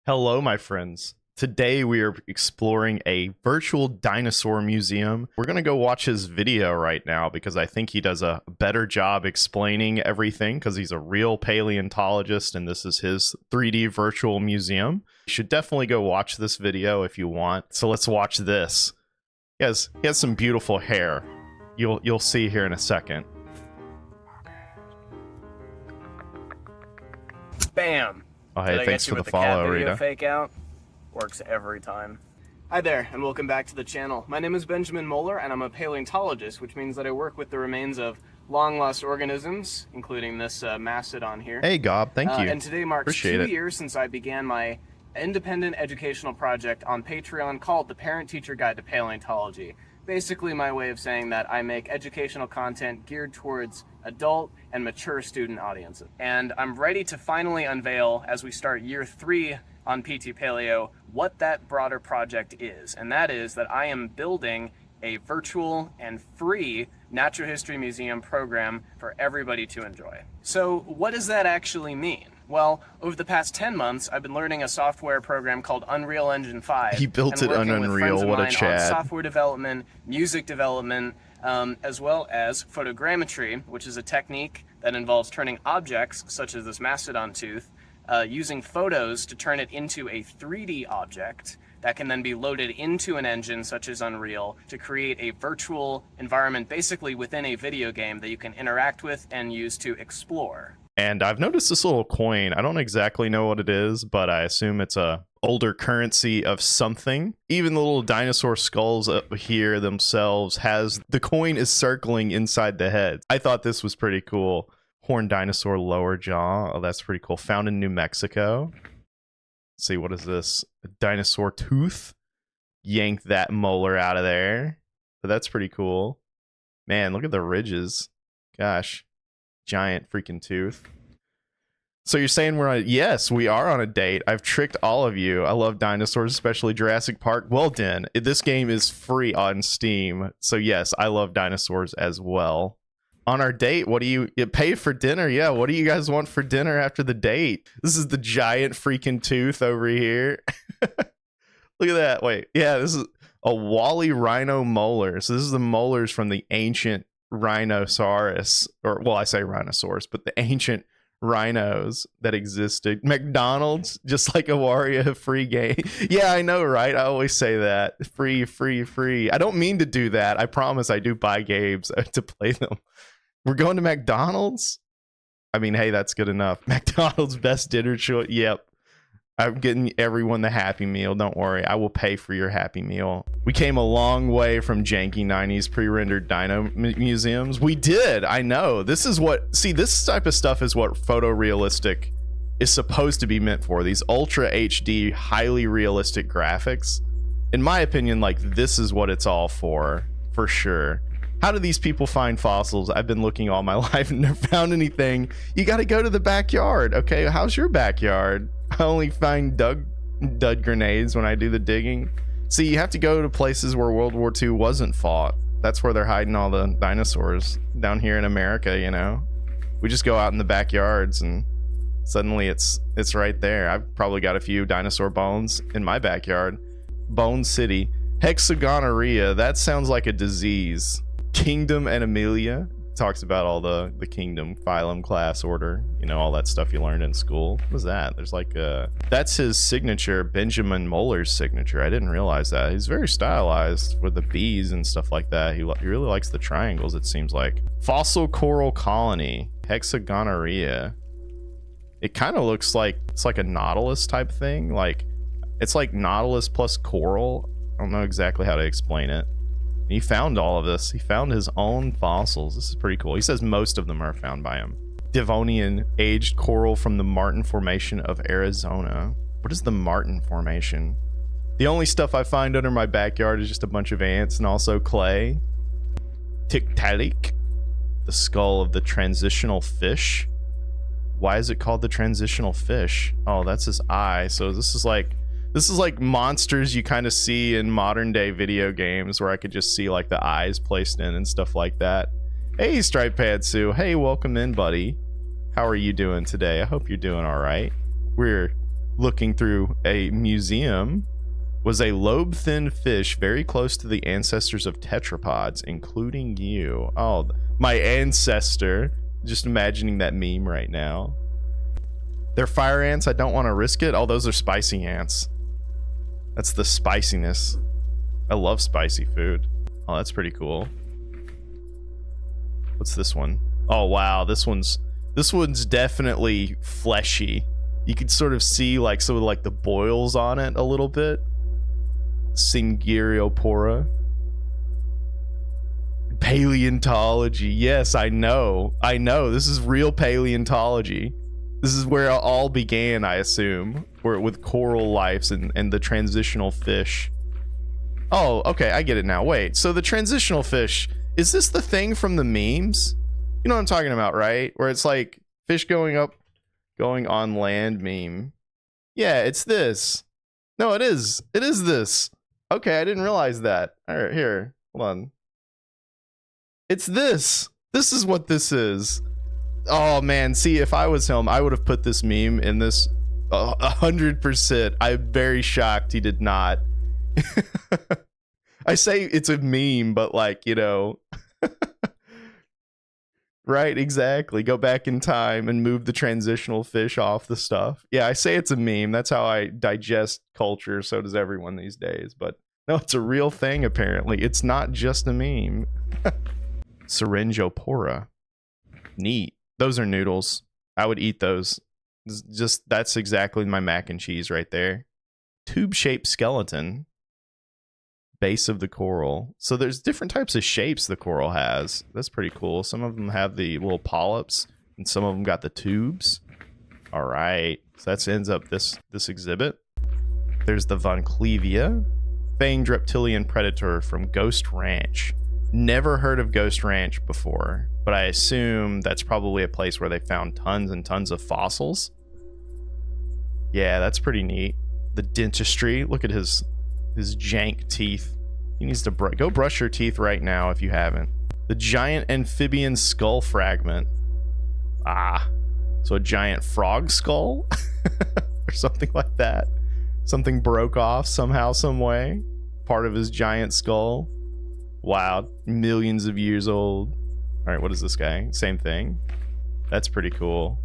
Hello, my friends. Today we are exploring a virtual dinosaur museum. We're going to go watch his video right now because I think he does a better job explaining everything because he's a real paleontologist and this is his 3D virtual museum. You should definitely go watch this video if you want. So let's watch this. He has some beautiful hair. You'll see here in a second. Bam! Oh, hey, thanks for the follow, Rita. Fake out works every time. Hi there, and welcome back to the channel. My name is Benjamin Moeller, and I'm a paleontologist, which means that I work with the remains of long-lost organisms, including this mastodon here. Hey, Gob, thank you. And today marks 2 years since I began my independent educational project on Patreon called The Parent-Teacher Guide to Paleontology. Basically my way of saying that I make educational content geared towards adult and mature student audiences. And I'm ready to finally unveil, as we start year 3 on PT Paleo, what that broader project is. And that is that I am building a virtual and free natural history museum program for everybody to enjoy. So what does that actually mean? Well, over the past 10 months, I've been learning a software program called Unreal Engine 5. He built it on Unreal, what a Chad. Software development, music development, as well as photogrammetry, which is a technique that involves turning objects, such as this mastodon tooth, using photos to turn it into a 3D object that can then be loaded into an engine such as Unreal to create a virtual environment basically within a video game that you can interact with and use to explore. And I've noticed this little coin. I don't exactly know what it is, but I assume it's a older currency of something. Even the little dinosaur skulls up here themselves has the coin is circling inside the head. I thought this was pretty cool. Horned dinosaur lower jaw. Oh, that's pretty cool. Found in New Mexico. Let's see, what is this? A dinosaur tooth. Yank that molar out of there. But that's pretty cool. Man, look at the ridges. Gosh. Giant freaking tooth. So you're saying we're on? Yes, we are on a date. I've tricked all of you. I love dinosaurs, especially Jurassic Park. Well done. This game is free on Steam. So yes, I love dinosaurs as well. On our date, what do you pay for dinner? Yeah, what do you guys want for dinner after the date? This is the giant freaking tooth over here. Look at that. Wait, yeah, this is a Wally rhino molar. So this is the molars from the ancient rhinoceros, or well, I say rhinosaurus, but the ancient rhinos that existed. McDonald's, just like a Wario free game. Yeah, I know, right? I always say that. Free, free, free. I don't mean to do that. I promise I do buy games to play them. We're going to McDonald's? I mean, hey, that's good enough. McDonald's best dinner choice. Yep. I'm getting everyone the Happy Meal. Don't worry. I will pay for your Happy Meal. We came a long way from janky 90s pre-rendered dino museums. We did. I know. This is what... See, this type of stuff is what photorealistic is supposed to be meant for. These ultra HD, highly realistic graphics. In my opinion, like, this is what it's all for sure. How do these people find fossils? I've been looking all my life and never found anything. You got to go to the backyard. Okay, how's your backyard? I only find dud grenades when I do the digging. See, you have to go to places where World War II wasn't fought. That's where they're hiding all the dinosaurs down here in America, you know? We just go out in the backyards and suddenly it's right there. I've probably got a few dinosaur bones in my backyard. Bone City. Hexagonorrhea, that sounds like a disease. Kingdom and Amelia talks about all the kingdom, phylum, class, order, you know, all that stuff you learned in school. What was that? There's like that's his signature, Benjamin Moeller's signature. I didn't realize that. He's very stylized with the bees and stuff like that. He really likes the triangles, it seems like. Fossil coral colony, Hexagonorrhea. It kind of looks like it's like a nautilus type thing. Like it's like nautilus plus coral. I don't know exactly how to explain it. He found all of this. He found his own fossils. This is pretty cool. He says most of them are found by him. Devonian aged coral from the Martin Formation of Arizona. What is the Martin Formation? The only stuff I find under my backyard is just a bunch of ants and also clay. Tiktaalik, the skull of the transitional fish. Why is it called the transitional fish? Oh, that's his eye. So this is like monsters you kind of see in modern day video games where I could just see like the eyes placed in and stuff like that. Hey, Stripe Pantsu. Hey, welcome in, buddy. How are you doing today? I hope you're doing all right. We're looking through a museum, was a lobe-thin fish very close to the ancestors of tetrapods, including you. Oh, my ancestor. Just imagining that meme right now. They're fire ants. I don't want to risk it. Oh, those are spicy ants. That's the spiciness. I love spicy food. Oh, that's pretty cool. What's this one? Oh, wow. This one's definitely fleshy. You can sort of see like some of like the boils on it a little bit. Singiriopora. Paleontology. Yes, I know. This is real paleontology. This is where it all began, I assume, where with coral lives and the transitional fish. Oh, okay, I get it now. Wait, so the transitional fish, is this the thing from the memes? You know what I'm talking about, right? Where it's like fish going on land meme. Yeah, it's this. No, it is. It is this. Okay, I didn't realize that. All right, here, hold on. It's this. This is what this is. Oh man, see, if I was him, I would have put this meme in this 100%. I'm very shocked he did not. I say it's a meme, but like, you know, right, exactly. Go back in time and move the transitional fish off the stuff. Yeah, I say it's a meme. That's how I digest culture. So does everyone these days. But no, it's a real thing, apparently. It's not just a meme. Syringiopora. Neat. Those are noodles. I would eat those. Just, that's exactly my mac and cheese right there. Tube-shaped skeleton. Base of the coral. So there's different types of shapes the coral has. That's pretty cool. Some of them have the little polyps, and some of them got the tubes. All right. So that ends up this exhibit. There's the Von Clevia, fanged reptilian predator from Ghost Ranch. Never heard of Ghost Ranch before, but I assume that's probably a place where they found tons and tons of fossils. Yeah, that's pretty neat. The dentistry. Look at his jank teeth. He needs to go brush your teeth right now if you haven't. The giant amphibian skull fragment. Ah, so a giant frog skull or something like that. Something broke off somehow, some way. Part of his giant skull. Wow, millions of years old. All right, what is this guy? Same thing. That's pretty cool.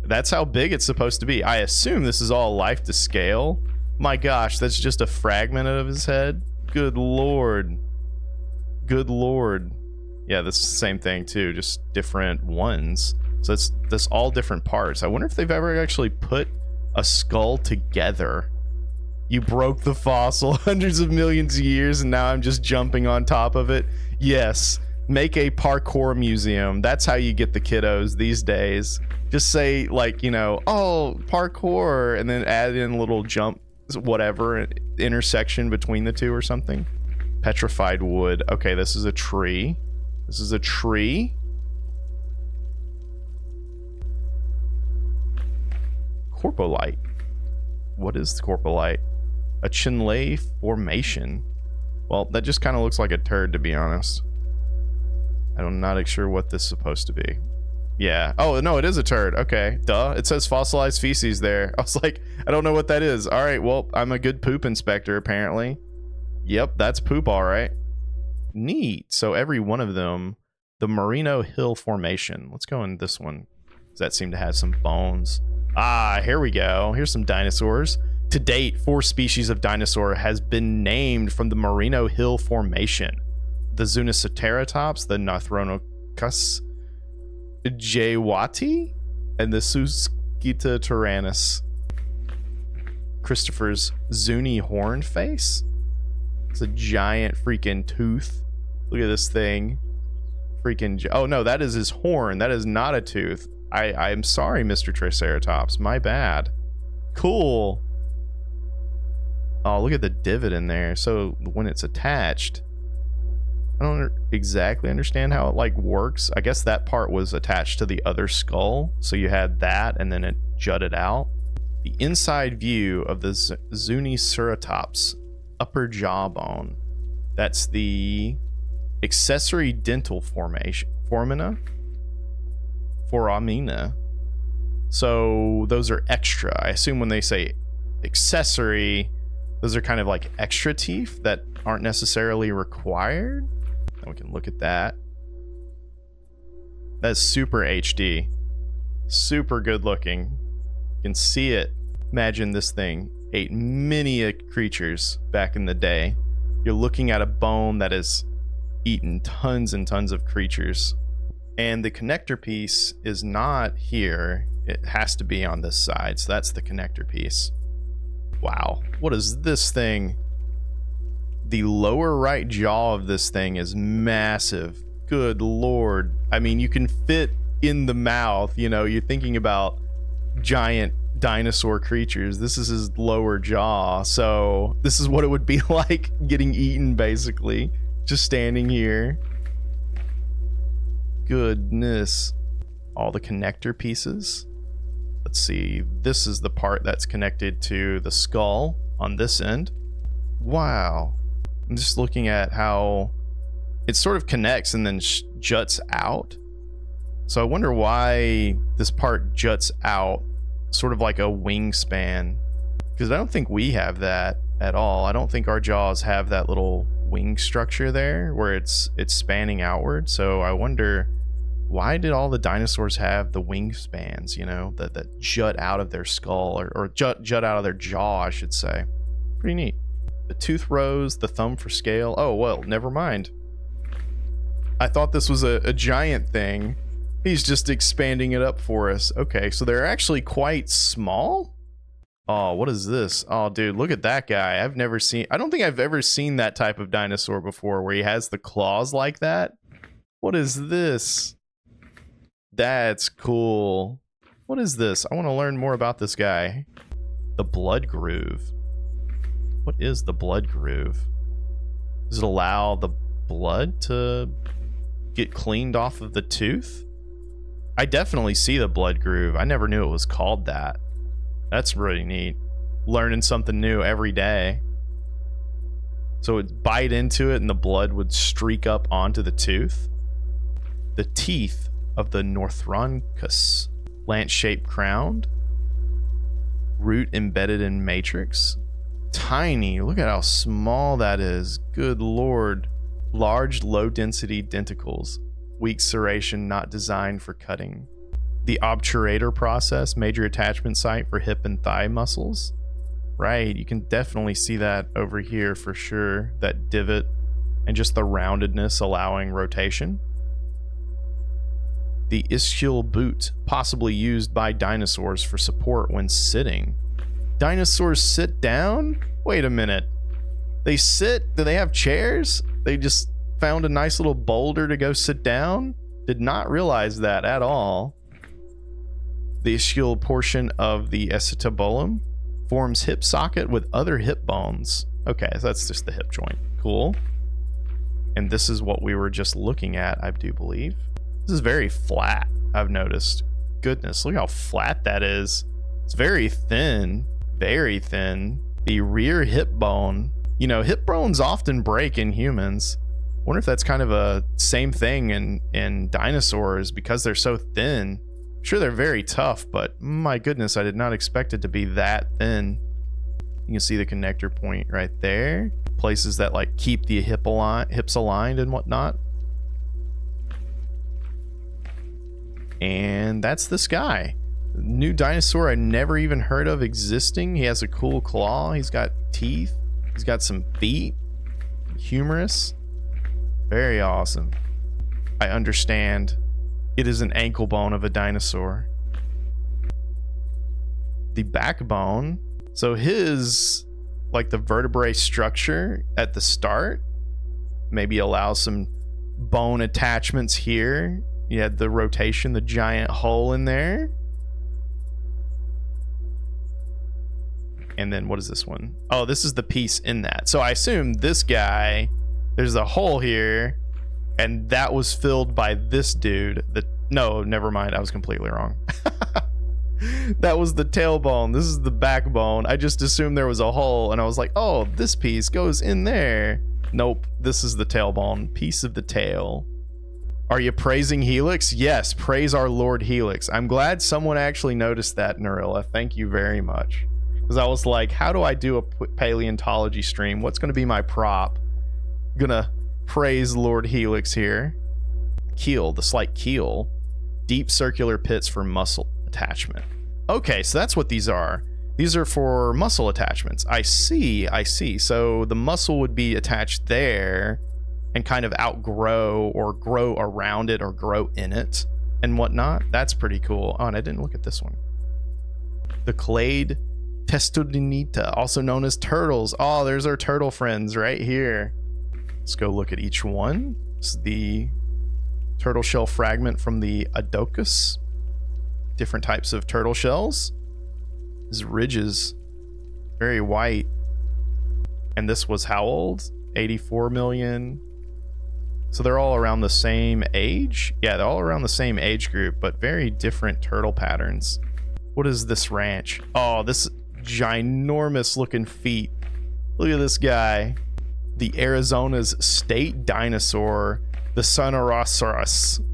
That's how big it's supposed to be. I assume this is all life to scale. My gosh, that's just a fragment of his head. Good lord. Good lord. Yeah, this is the same thing too, just different ones. So that's all different parts. I wonder if they've ever actually put a skull together. You broke the fossil hundreds of millions of years and now I'm just jumping on top of it. Yes, make a parkour museum. That's how you get the kiddos these days. Just say like, you know, oh, parkour, and then add in a little jump, whatever, intersection between the two or something. Petrified wood. Okay, this is a tree. This is a tree. Corpolite. What is corpolite? A Chinlay formation. Well, that just kind of looks like a turd, to be honest. I'm not sure what this is supposed to be. Yeah. Oh, no, it is a turd. Okay. Duh. It says fossilized feces there. I was like, I don't know what that is. All right. Well, I'm a good poop inspector, apparently. Yep, that's poop, all right. Neat. So every one of them, the Merino Hill Formation. Let's go in this one. Does that seem to have some bones? Ah, here we go. Here's some dinosaurs. To date, 4 species of dinosaur has been named from the Merino Hill Formation. The Zuniceratops, the Narthronocus jaywati, and the Susquita tyrannus. Christopher's Zuni horn face. It's a giant freaking tooth. Look at this thing. Freaking... Oh, no, that is his horn. That is not a tooth. I'm sorry, Mr. Triceratops. My bad. Cool. Oh, look at the divot in there. So when it's attached, I don't exactly understand how it like works. I guess that part was attached to the other skull. So you had that and then it jutted out. The inside view of the Zuniceratops upper jawbone. That's the accessory dental formation. Foramina. So those are extra. I assume when they say accessory. Those are kind of like extra teeth that aren't necessarily required. And we can look at that. That's super HD. Super good looking. You can see it. Imagine this thing ate many creatures back in the day. You're looking at a bone that has eaten tons and tons of creatures. And the connector piece is not here. It has to be on this side. So that's the connector piece. Wow. What is this thing? The lower right jaw of this thing is massive. Good Lord. I mean, you can fit in the mouth. You know, you're thinking about giant dinosaur creatures. This is his lower jaw. So this is what it would be like getting eaten, basically. Just standing here. Goodness. All the connector pieces. Let's see. This is the part that's connected to the skull on this end. Wow. I'm just looking at how it sort of connects and then juts out. So I wonder why this part juts out, sort of like a wingspan. Because I don't think we have that at all. I don't think our jaws have that little wing structure there where it's spanning outward. So I wonder, why did all the dinosaurs have the wingspans, you know, that jut out of their skull, or jut out of their jaw, I should say. Pretty neat. The tooth rows, the thumb for scale. Oh, well, never mind. I thought this was a giant thing. He's just expanding it up for us. Okay, so they're actually quite small? Oh, what is this? Oh, dude, look at that guy. I don't think I've ever seen that type of dinosaur before, where he has the claws like that. What is this? That's cool. What is this? I want to learn more about this guy. The blood groove. What is the blood groove? Does it allow the blood to get cleaned off of the tooth? I definitely see the blood groove. I never knew it was called that. That's really neat. Learning something new every day. So it'd bite into it and the blood would streak up onto the tooth. The teeth of the Northronchus. Lance-shaped crowned. Root embedded in matrix. Tiny. Look at how small that is. Good Lord. Large, low-density denticles. Weak serration, not designed for cutting. The obturator process, major attachment site for hip and thigh muscles. Right, you can definitely see that over here for sure. That divot and just the roundedness allowing rotation. The ischial boot, possibly used by dinosaurs for support when sitting. Dinosaurs sit down? Wait a minute. They sit? Do they have chairs? They just found a nice little boulder to go sit down? Did not realize that at all. The ischial portion of the acetabulum forms hip socket with other hip bones. Okay, so that's just the hip joint. Cool. And this is what we were just looking at, I do believe. This is very flat, I've noticed. Goodness, look how flat that is. It's very thin. Very thin. The rear hip bone. You know, hip bones often break in humans. Wonder if that's kind of a same thing in dinosaurs because they're so thin. Sure, they're very tough, but my goodness, I did not expect it to be that thin. You can see the connector point right there. Places that like keep the hips aligned and whatnot. And that's this guy. New dinosaur I never even heard of existing. He has a cool claw. He's got teeth. He's got some feet. Humorous. Very awesome. I understand. It is an ankle bone of a dinosaur. The backbone. So his, like the vertebrae structure at the start, maybe allows some bone attachments here. You had the rotation, the giant hole in there. And then what is this one? Oh, this is the piece in that. So I assume this guy, there's a hole here, and that was filled by this dude. No, never mind. I was completely wrong. That was the tailbone. This is the backbone. I just assumed there was a hole, and I was like, oh, this piece goes in there. Nope, this is the tailbone. Piece of the tail. Are you praising Helix? Yes, praise our Lord Helix. I'm glad someone actually noticed that, Narilla. Thank you very much. Because I was like, how do I do a paleontology stream? What's going to be my prop? Gonna praise Lord Helix here. Keel, the slight keel. Deep circular pits for muscle attachment. Okay, so that's what these are. These are for muscle attachments. I see. So the muscle would be attached there and kind of outgrow or grow around it or grow in it and whatnot. That's pretty cool. Oh, and I didn't look at this one. The clade testudinita, also known as turtles. Oh, there's our turtle friends right here. Let's go look at each one. This is the turtle shell fragment from the Adocus. Different types of turtle shells. These ridges, very white. And this was how old? 84 million. So they're all around the same age? Yeah, they're all around the same age group, but very different turtle patterns. What is this ranch? Oh, this ginormous looking feet. Look at this guy. The Arizona's state dinosaur, the Sonorosaurus.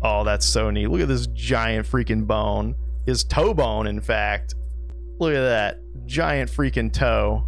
Oh, that's so neat. Look at this giant freaking bone. His toe bone, in fact. Look at that. Giant freaking toe.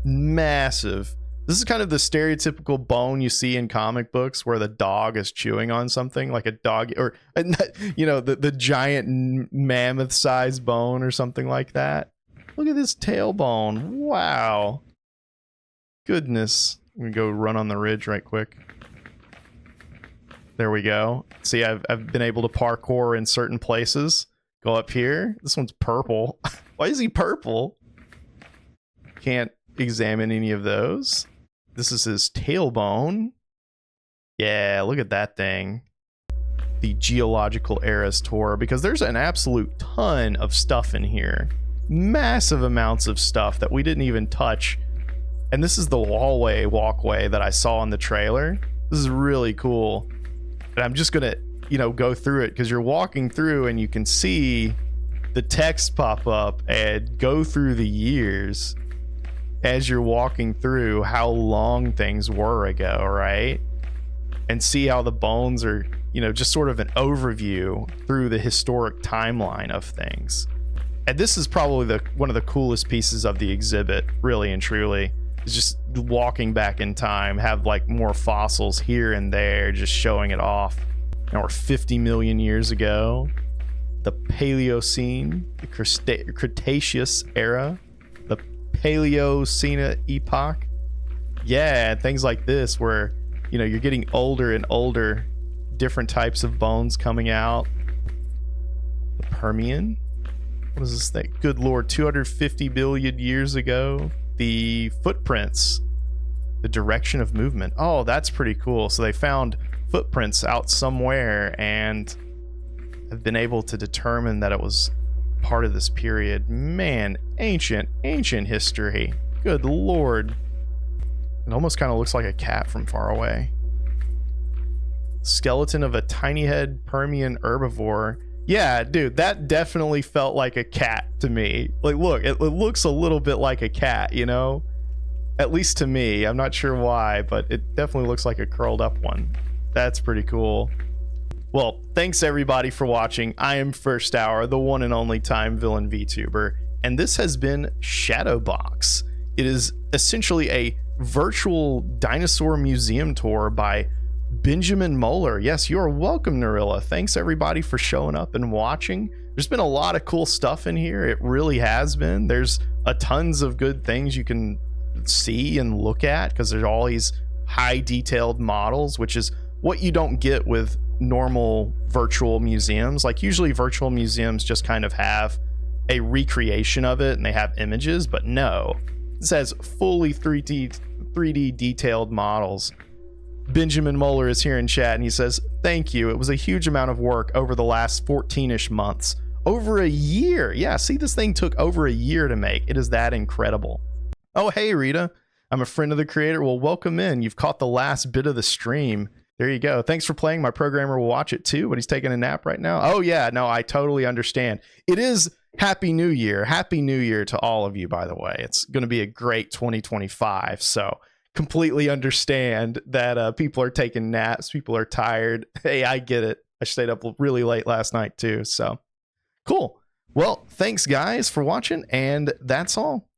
Massive. This is kind of the stereotypical bone you see in comic books where the dog is chewing on something, like a dog, or, you know, the giant mammoth-sized bone or something like that. Look at this tailbone. Wow. Goodness. I'm going to go run on the ridge right quick. There we go. See, I've been able to parkour in certain places. Go up here. This one's purple. Why is he purple? Can't examine any of those. This is his tailbone. Yeah, look at that thing. The Geological Eras Tour, because there's an absolute ton of stuff in here. Massive amounts of stuff that we didn't even touch. And this is the walkway that I saw in the trailer. This is really cool. And I'm just gonna, you know, go through it because you're walking through and you can see the text pop up and go through the years as you're walking through how long things were ago, right? And see how the bones are, you know, just sort of an overview through the historic timeline of things. And this is probably one of the coolest pieces of the exhibit, really and truly. Is just walking back in time, have like more fossils here and there, just showing it off. Now we're 50 million years ago. The Paleocene, the Cretaceous era, the Paleocene epoch. Yeah, things like this where, you know, you're getting older and older, different types of bones coming out. The Permian. What is this thing? Good Lord, 250 billion years ago. The footprints, the direction of movement. Oh, that's pretty cool. So they found footprints out somewhere and have been able to determine that it was part of this period. Man, ancient history. Good Lord. It almost kind of looks like a cat from far away. Skeleton of a tiny head Permian herbivore. Yeah, dude, that definitely felt like a cat to me. Like, look, it looks a little bit like a cat, you know? At least to me. I'm not sure why, but it definitely looks like a curled up one. That's pretty cool. Well, thanks everybody for watching. I am First Hour, the one and only time villain VTuber, and this has been SHADOWBOX. It is essentially a virtual dinosaur museum tour by Benjamin Moeller. Yes, you are welcome, Narilla. Thanks everybody for showing up and watching. There's been a lot of cool stuff in here. It really has been. There's a tons of good things you can see and look at because there's all these high detailed models, which is what you don't get with normal virtual museums. Like usually virtual museums just kind of have a recreation of it and they have images, but no, this has fully 3D detailed models. Benjamin Moeller is here in chat and he says, thank you. It was a huge amount of work over the last 14-ish months. Over a year. Yeah, see, this thing took over a year to make. It is that incredible. Oh, hey, Rita. I'm a friend of the creator. Well, welcome in. You've caught the last bit of the stream. There you go. Thanks for playing. My programmer will watch it too, but he's taking a nap right now. Oh, yeah. No, I totally understand. It is Happy New Year. Happy New Year to all of you, by the way. It's going to be a great 2025. So completely understand that people are taking naps. People are tired. Hey, I get it. I stayed up really late last night too. So cool. Well, thanks guys for watching, and that's all.